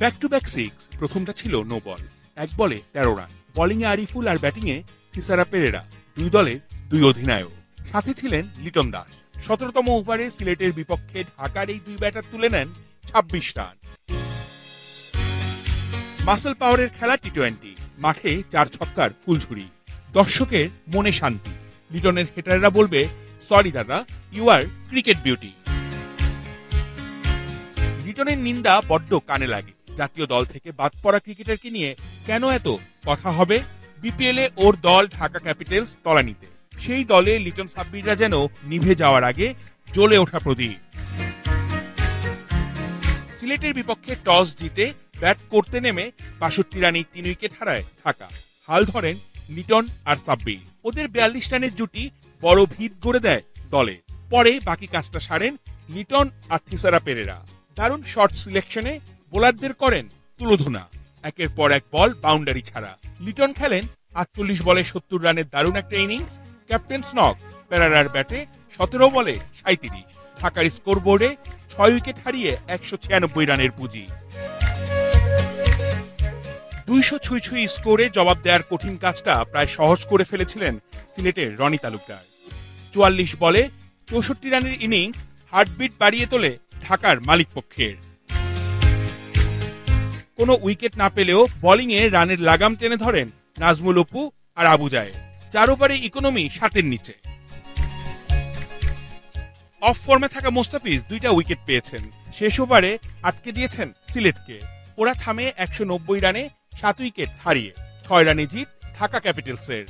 Back to back six, প্রথমটা ছিল no ball, 1 বলে 13 রান। বোলিংয়ে আরিফুল আর ব্যাটিংয়ে থিসারা পেরেরা, 2 দলের 2 অধিনায়ক। সাথে ছিলেন লিটন দাস। 17তম ওভারে সিলেটের বিপক্ষে ঢাকার এই 2 ব্যাটার তুলে নেন 26 রান। মাসেল পাওয়ারের খেলা টি-20, মাঠে 4 ছক্কার ফুলঝুরি, দর্শকের মনে শান্তি। লিটনের হেটাররা বলবে, সরি দাদা, ইউ আর ক্রিকেট বিউটি। লিটনের নিন্দা বড্ড কানে লাগে। জাতীয় দল থেকে বাদ পড়া ক্রিকেটারকে নিয়ে কেন এত কথা হবে? বিপিএল এ ওর দল ঢাকা ক্যাপিটালস তলানিতে, সেই দলে লিটন সাব্বিররা যেন নিভে যাওয়ার আগে জ্বলে ওঠা প্রদীপ। সিলেটের বিপক্ষে টস জিতে ব্যাট করতে নেমে 62 রানে 3 উইকেট হারায় ঢাকা। হাল ধরেন লিটন আর সাব্বির। ওদের 42 রানের জুটি বড় ভিড় গড়ে দেয় দলে। পরে বাকি কাজটা সারেন লিটন আর থিসারা পেরেরা। দারুণ শর্ট সিলেকশনে বোলারদের করেন তুলোধুনা। একের পর এক বল বাউন্ডারি ছাড়া। লিটন খেলেন 48 বলে 70 রানের দারুণ একটা ইনিংস। ক্যাপ্টেন স্নক পেরেরার ব্যাটে 17 বলে 37। ঢাকার স্কোরবোর্ডে 6 উইকেট হারিয়ে 196 রানের পুঁজি। 200 ছুঁই ছুঁই স্কোরে জবাব দেওয়ার কঠিন কাজটা প্রায় সহজ করে ফেলেছিলেন সিলেটের রনি তালুকদার। 44 বলে 64 রানের ইনিংস হার্টবিট বাড়িয়ে তোলে ঢাকার মালিক পক্ষের। কোনো উইকেট না পেলেও বোলিংয়ে রানের লাগাম টেনে ধরেন নাজমুল অপু আর আবু জায়েদ। 4 ওভারে ইকোনমি 7-এর নিচে। অফ ফর্মে থাকা মোস্তাফিজ 2টা উইকেট পেয়েছেন। শেষ ওভারে আটকে দিয়েছেন সিলেটকে। ওরা থামে 190 রানে 7 উইকেট হারিয়ে। 6 রানে জিত ঢাকা ক্যাপিটালসের।